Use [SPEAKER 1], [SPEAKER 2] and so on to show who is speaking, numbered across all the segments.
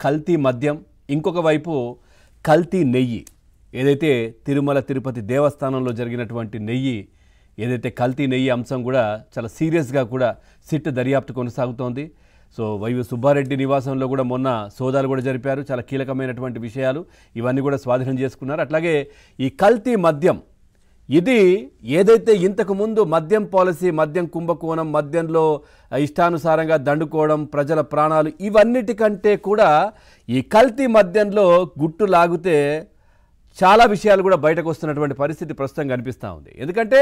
[SPEAKER 1] కల్తీ మద్యం, ఇంకొక వైపు కల్తీ నెయ్యి. ఏదైతే తిరుమల తిరుపతి దేవస్థానంలో జరిగినటువంటి నెయ్యి, ఏదైతే కల్తీ నెయ్యి అంశం కూడా చాలా సీరియస్గా కూడా సిట్ దర్యాప్తు కొనసాగుతోంది. సో వైవి సుబ్బారెడ్డి నివాసంలో కూడా మొన్న సోదాలు కూడా జరిపారు. చాలా కీలకమైనటువంటి విషయాలు ఇవన్నీ కూడా స్వాధీనం చేసుకున్నారు. అట్లాగే ఈ కల్తీ మద్యం, ఇది ఏదైతే ఇంతకుముందు మద్యం పాలసీ, మద్యం కుంభకోణం, మద్యంలో ఇష్టానుసారంగా దండుకోవడం, ప్రజల ప్రాణాలు, ఇవన్నిటికంటే కూడా ఈ కల్తీ మద్యంలో గుట్టు లాగితే చాలా విషయాలు కూడా బయటకు వస్తున్నటువంటి పరిస్థితి ప్రస్తుతం కనిపిస్తూ ఉంది. ఎందుకంటే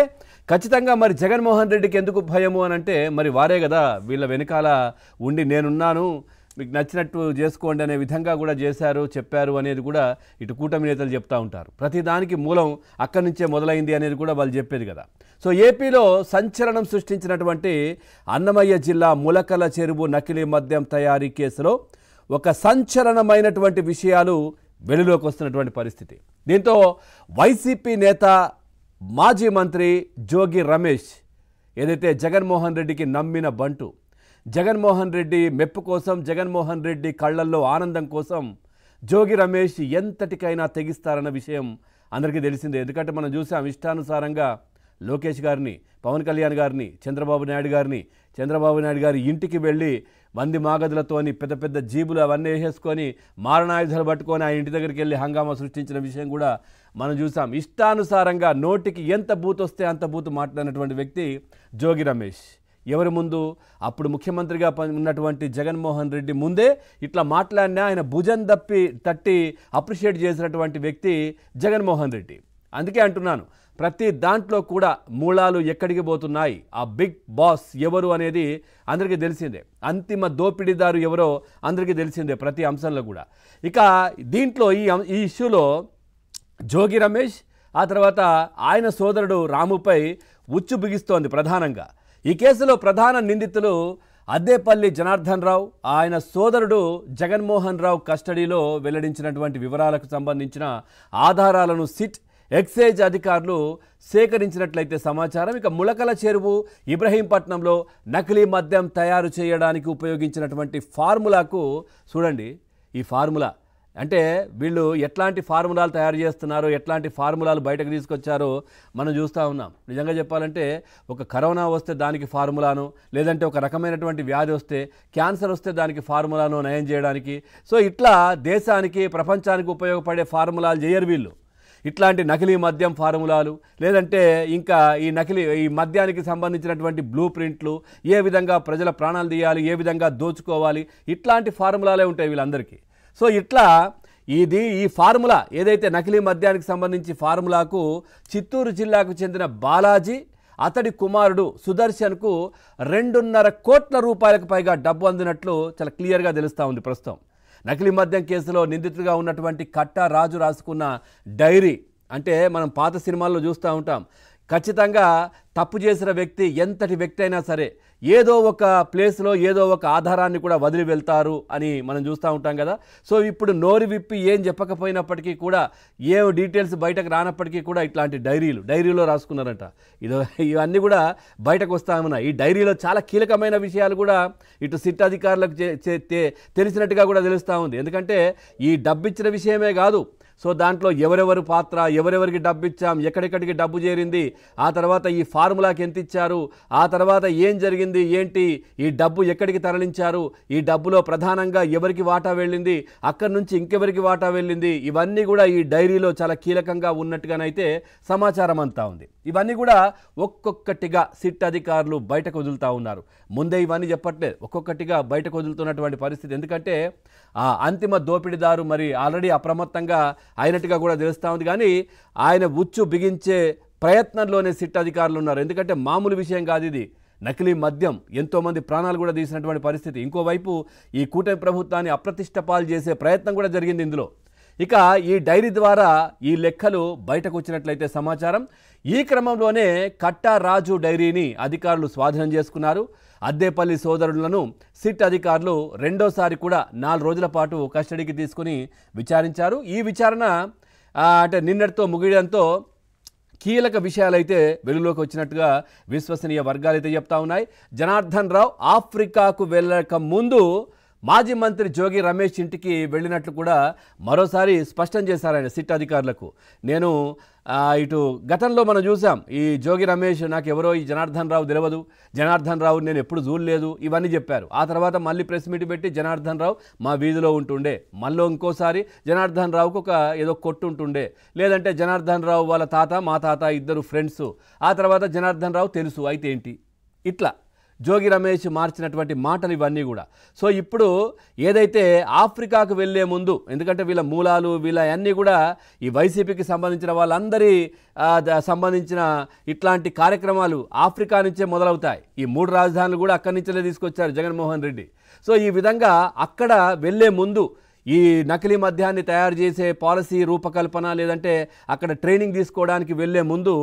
[SPEAKER 1] ఖచ్చితంగా మరి జగన్మోహన్ రెడ్డికి ఎందుకు భయము అని అంటే, మరి వారే కదా వీళ్ళ వెనకాల ఉండి నేనున్నాను, మీకు నచ్చినట్టు చేసుకోండి అనే విధంగా కూడా చేశారు, చెప్పారు అనేది కూడా ఇటు కూటమి నేతలు చెప్తూ ఉంటారు. ప్రతిదానికి మూలం అక్కడి నుంచే మొదలైంది అనేది కూడా వాళ్ళు చెప్పేది కదా. సో ఏపీలో సంచలనం సృష్టించినటువంటి అన్నమయ్య జిల్లా ములకల చెరువు నకిలీ మద్యం తయారీ కేసులో ఒక సంచలనమైనటువంటి విషయాలు వెలుగులోకి వస్తున్నటువంటి పరిస్థితి. దీంతో వైసీపీ నేత, మాజీ మంత్రి జోగి రమేష్, ఏదైతే జగన్మోహన్ రెడ్డికి నమ్మిన బంటు, జగన్మోహన్ రెడ్డి మెప్పు కోసం, జగన్మోహన్ రెడ్డి కళ్ళల్లో ఆనందం కోసం జోగి రమేష్ ఎంతటికైనా తెగిస్తారన్న విషయం అందరికీ తెలిసిందే. ఎందుకంటే మనం చూసాం, ఇష్టానుసారంగా లోకేష్ గారిని, పవన్ కళ్యాణ్ గారిని, చంద్రబాబు నాయుడు గారి ఇంటికి వెళ్ళి మంది మాగదులతోని పెద్ద పెద్ద జీబులు అవన్నీ వేసేసుకొని మారణాయుధాలు పట్టుకొని ఆ ఇంటి దగ్గరికి వెళ్ళి హంగామా సృష్టించిన విషయం కూడా మనం చూసాం. ఇష్టానుసారంగా నోటికి ఎంత బూతు వస్తే అంత బూతు మాట్లాడినటువంటి వ్యక్తి జోగి రమేష్. ఎవరి ముందు? అప్పుడు ముఖ్యమంత్రిగా ఉన్నటువంటి జగన్మోహన్ రెడ్డి ముందే ఇట్లా మాట్లాడినా ఆయన భుజం తట్టి అప్రిషియేట్ చేసినటువంటి వ్యక్తి జగన్మోహన్ రెడ్డి. అందుకే అంటున్నాను, ప్రతి దాంట్లో కూడా మూలాలు ఎక్కడికి పోతున్నాయి, ఆ బిగ్ బాస్ ఎవరు అనేది అందరికీ తెలిసిందే, అంతిమ దోపిడీదారు ఎవరో అందరికీ తెలిసిందే ప్రతి అంశంలో కూడా. ఇక దీంట్లో ఈ ఇష్యూలో జోగి రమేష్, ఆ తర్వాత ఆయన సోదరుడు రాముపై ఉచ్చు బిగిస్తోంది ప్రధానంగా. ఈ కేసులో ప్రధాన నిందితులు అద్దేపల్లి జనార్దన్ రావు, ఆయన సోదరుడు జగన్మోహన్ రావు కస్టడీలో వెల్లడించినటువంటి వివరాలకు సంబంధించిన ఆధారాలను సిట్, ఎక్సైజ్ అధికారులు సేకరించినట్లయితే సమాచారం. ఇక ములకల చెరువు, ఇబ్రహీంపట్నంలో నకిలీ మద్యం తయారు చేయడానికి ఉపయోగించినటువంటి ఫార్ములాకు చూడండి. ఈ ఫార్ములా అంటే వీళ్ళు ఎట్లాంటి ఫార్ములాలు తయారు చేస్తున్నారో, ఎట్లాంటి ఫార్ములాలు బయటకు తీసుకొచ్చారో మనం చూస్తూ ఉన్నాం. నిజంగా చెప్పాలంటే ఒక కరోనా వస్తే దానికి ఫార్ములాను, లేదంటే ఒక రకమైనటువంటి వ్యాధి వస్తే, క్యాన్సర్ వస్తే దానికి ఫార్ములాను నయం చేయడానికి. సో ఇట్లా దేశానికి, ప్రపంచానికి ఉపయోగపడే ఫార్ములాలు చేయరు వీళ్ళు. ఇట్లాంటి నకిలీ మద్యం ఫార్ములాలు, లేదంటే ఇంకా ఈ మద్యానికి సంబంధించినటువంటి బ్లూ ప్రింట్లు, ఏ విధంగా ప్రజల ప్రాణాలు తీయాలి, ఏ విధంగా దోచుకోవాలి, ఇట్లాంటి ఫార్ములాలే ఉంటాయి వీళ్ళందరికీ. సో ఇట్లా ఈ ఫార్ములా ఏదైతే నకిలీ మద్యానికి సంబంధించి ఫార్ములాకు చిత్తూరు జిల్లాకు చెందిన బాలాజీ, అతడి కుమారుడు సుదర్శన్కు 2.5 కోట్ల రూపాయలకు పైగా డబ్బు అందినట్లు చాలా క్లియర్గా తెలుస్తూ ఉంది ప్రస్తుతం. నకిలీ మద్యం కేసులో నిందితుడిగా ఉన్నటువంటి కట్టా రాజు రాసుకున్న డైరీ, అంటే మనం పాత సినిమాల్లో చూస్తూ ఉంటాం, ఖచ్చితంగా తప్పు చేసిన వ్యక్తి, ఎంతటి వ్యక్తి అయినా సరే ఏదో ఒక ప్లేస్లో ఏదో ఒక ఆధారాన్ని కూడా వదిలి వెళ్తారు అని మనం చూస్తూ ఉంటాం కదా. సో ఇప్పుడు నోరు విప్పి ఏం చెప్పకపోయినప్పటికీ కూడా, ఏ డీటెయిల్స్ బయటకు రానప్పటికీ కూడా ఇట్లాంటి డైరీలో రాసుకున్నారంట. ఇవన్నీ కూడా బయటకు వస్తా ఉన్నాయి. ఈ డైరీలో చాలా కీలకమైన విషయాలు కూడా ఇటు సిట్ అధికారులకు తెలిసినట్టుగా కూడా తెలుస్తూ ఉంది. ఎందుకంటే ఈ డబ్బు ఇచ్చిన విషయమే కాదు, సో దాంట్లో ఎవరెవరు పాత్ర, ఎవరెవరికి డబ్బు ఇచ్చాం, ఎక్కడెక్కడికి డబ్బు చేరింది, ఆ తర్వాత ఈ ఫార్ములాకి ఎంత ఇచ్చారు, ఆ తర్వాత ఏం జరిగింది, ఏంటి, ఈ డబ్బు ఎక్కడికి తరలించారు, ఈ డబ్బులో ప్రధానంగా ఎవరికి వాటా వెళ్ళింది, అక్కడి నుంచి ఇంకెవరికి వాటా వెళ్ళింది, ఇవన్నీ కూడా ఈ డైరీలో చాలా కీలకంగా ఉన్నట్టుగానైతే సమాచారం అంతా ఉంది. ఇవన్నీ కూడా ఒక్కొక్కటిగా సిట్ అధికారులు బయటకు వదులుతూ ఉన్నారు. ముందే ఇవన్నీ చెప్పట్లేదు, ఒక్కొక్కటిగా బయటకు వదులుతున్నటువంటి పరిస్థితి. ఎందుకంటే ఆ అంతిమ దోపిడీదారు మరి ఆల్రెడీ అప్రమత్తంగా అయినట్టుగా కూడా తెలుస్తూ ఉంది. కానీ ఆయన ఉచ్చు బిగించే ప్రయత్నంలోనే సిట్ అధికారులు ఉన్నారు. ఎందుకంటే మామూలు విషయం కాదు ఇది. నకిలీ మద్యం ఎంతోమంది ప్రాణాలు కూడా తీసినటువంటి పరిస్థితి. ఇంకోవైపు ఈ కూటమి ప్రభుత్వాన్ని అప్రతిష్ట పాలు చేసే ప్రయత్నం కూడా జరిగింది ఇందులో. ఇక ఈ డైరీ ద్వారా ఈ లెక్కలు బయటకు వచ్చినట్లయితే సమాచారం. ఈ క్రమంలోనే కట్టా రాజు డైరీని అధికారులు స్వాధీనం చేసుకున్నారు. అద్దేపల్లి సోదరులను సిట్ అధికారులు రెండోసారి కూడా 4 రోజుల పాటు కస్టడీకి తీసుకుని విచారించారు. ఈ విచారణ అంటే నిన్నటితో ముగియడంతో కీలక విషయాలైతే వెలుగులోకి వచ్చినట్టుగా విశ్వసనీయ వర్గాలు అయితే చెప్తా ఉన్నాయి. జనార్దన్ రావు ఆఫ్రికాకు వెళ్ళక ముందు మాజీ మంత్రి జోగి రమేష్ ఇంటికి వెళ్ళినట్లు కూడా మరోసారి స్పష్టం చేశారు ఆయన సిట్ అధికారులకు. నేను ఇటు గతంలో మనం చూసాం, ఈ జోగి రమేష్ నాకు ఎవరో ఈ జనార్దన్ రావు తెలియదు, జనార్దన్ రావు నేను ఎప్పుడు చూడలేదు, ఇవన్నీ చెప్పారు. ఆ తర్వాత మళ్ళీ ప్రెస్ మీట్ పెట్టి జనార్దన్ రావు మా వీధిలో ఉంటుండే, మళ్ళీ ఇంకోసారి జనార్దన్ రావుకు ఒక ఏదో కొట్టు ఉంటుండే, లేదంటే జనార్దన్ రావు వాళ్ళ తాత మా తాత ఇద్దరు ఫ్రెండ్స్, ఆ తర్వాత జనార్దన్ రావు తెలుసు అయితే ఏంటి, ఇట్లా జోగి రమేష్ మార్చినటువంటి మాటలు ఇవన్నీ కూడా. సో ఇప్పుడు ఏదైతే ఆఫ్రికాకు వెళ్ళే ముందు, ఎందుకంటే వీళ్ళ మూలాలు వీళ్ళ అన్నీ కూడా ఈ వైసీపీకి సంబంధించిన వాళ్ళందరి సంబంధించిన ఇట్లాంటి కార్యక్రమాలు ఆఫ్రికా నుంచే మొదలవుతాయి. ఈ 3 రాజధానులు కూడా అక్కడి నుంచే తీసుకొచ్చారు జగన్మోహన్ రెడ్డి. సో ఈ విధంగా అక్కడ వెళ్ళే ముందు ఈ నకిలీ మద్యాన్ని తయారు చేసే పాలసీ రూపకల్పన, లేదంటే అక్కడ ట్రైనింగ్ తీసుకోవడానికి వెళ్ళే ముందు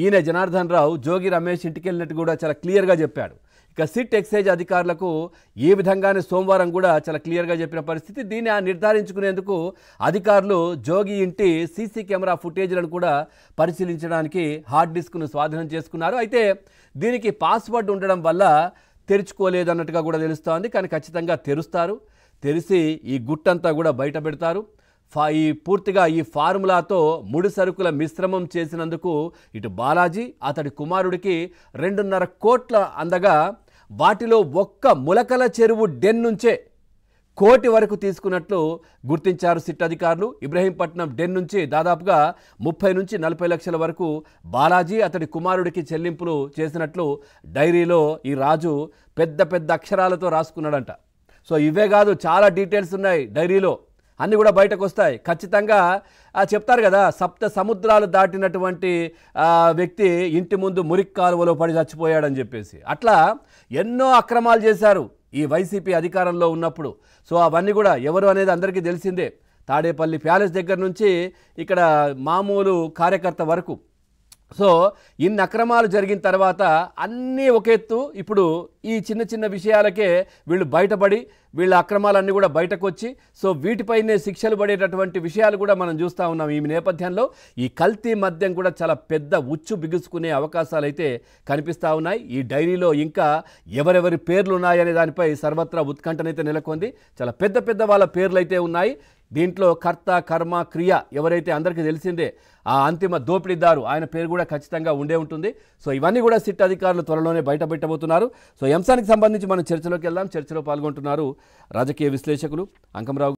[SPEAKER 1] ఈయన జనార్దన్ రావు జోగి రమేష్ ఇంటికి వెళ్ళినట్టు కూడా చాలా క్లియర్గా చెప్పాడు. ఇక సిట్ ఎక్సైజ్ అధికారులకు ఈ విధంగానే సోమవారం కూడా చాలా క్లియర్గా చెప్పిన పరిస్థితి. దీన్ని నిర్ధారించుకునేందుకు అధికారులు జోగి ఇంటి సీసీ కెమెరా ఫుటేజ్లను కూడా పరిశీలించడానికి హార్డ్ డిస్క్ను స్వాధీనం చేసుకున్నారు. అయితే దీనికి పాస్వర్డ్ ఉండడం వల్ల తెరుచుకోలేదన్నట్టుగా కూడా తెలుస్తోంది. కానీ ఖచ్చితంగా తెరుస్తారు, తెరిచి ఈ గుట్టంతా కూడా బయట పెడతారు. ఈ పూర్తిగా ఈ ఫార్ములాతో ముడి సరుకుల మిశ్రమం చేసినందుకు ఇటు బాలాజీ అతడి కుమారుడికి 2.5 కోట్ల అందగా వాటిలో ఒక్క ములకల చెరువు డెన్ నుంచే 1 కోటి వరకు తీసుకున్నట్లు గుర్తించారు సిట్ అధికారులు. ఇబ్రహీంపట్నం డెన్ నుంచి దాదాపుగా 30 నుంచి 40 లక్షల వరకు బాలాజీ అతడి కుమారుడికి చెల్లింపులు చేసినట్లు డైరీలో ఈ రాజు పెద్ద పెద్ద అక్షరాలతో రాసుకున్నాడంట. సో ఇవే కాదు, చాలా డీటెయిల్స్ ఉన్నాయి డైరీలో, అన్నీ కూడా బయటకు వస్తాయి. ఖచ్చితంగా చెప్తారు కదా, 7 సముద్రాలు దాటినటువంటి వ్యక్తి ఇంటి ముందు మురికి కాలువలో పడి చచ్చిపోయాడని చెప్పేసి, అట్లా ఎన్నో అక్రమాలు చేశారు ఈ వైసీపీ అధికారంలో ఉన్నప్పుడు. సో అవన్నీ కూడా ఎవరు అనేది అందరికీ తెలిసిందే. తాడేపల్లి ప్యాలెస్ దగ్గర నుంచి ఇక్కడ మామూలు కార్యకర్త వరకు. సో ఇన్ని అక్రమాలు జరిగిన తర్వాత అన్నీ ఒక ఎత్తు, ఇప్పుడు ఈ చిన్న చిన్న విషయాలకే వీళ్ళు బయటపడి వీళ్ళ అక్రమాలన్నీ కూడా బయటకు వచ్చి, సో వీటిపైనే శిక్షలు పడేటటువంటి విషయాలు కూడా మనం చూస్తూ ఉన్నాం. ఈ నేపథ్యంలో ఈ కల్తీ మద్యం కూడా చాలా పెద్ద ఉచ్చు బిగుసుకునే అవకాశాలు అయితే కనిపిస్తూ ఉన్నాయి. ఈ డైరీలో ఇంకా ఎవరెవరి పేర్లు ఉన్నాయనే దానిపై సర్వత్రా ఉత్కంఠనైతే నెలకొంది. చాలా పెద్ద పెద్ద వాళ్ళ పేర్లు అయితే ఉన్నాయి. దీంట్లో కర్త కర్మ క్రియ ఎవరైతే అందరికీ తెలిసిందే, ఆ అంతిమ దోపిడీదారు ఆయన పేరు కూడా ఖచ్చితంగా ఉండే ఉంటుంది. సో ఇవన్నీ కూడా సిట్ అధికారులు త్వరలోనే బయట పెట్టబోతున్నారు. సో ఈ అంశానికి సంబంధించి మనం చర్చలోకి వెళ్దాం. చర్చలో పాల్గొంటున్నారు రాజకీయ విశ్లేషకులు అంకంరావు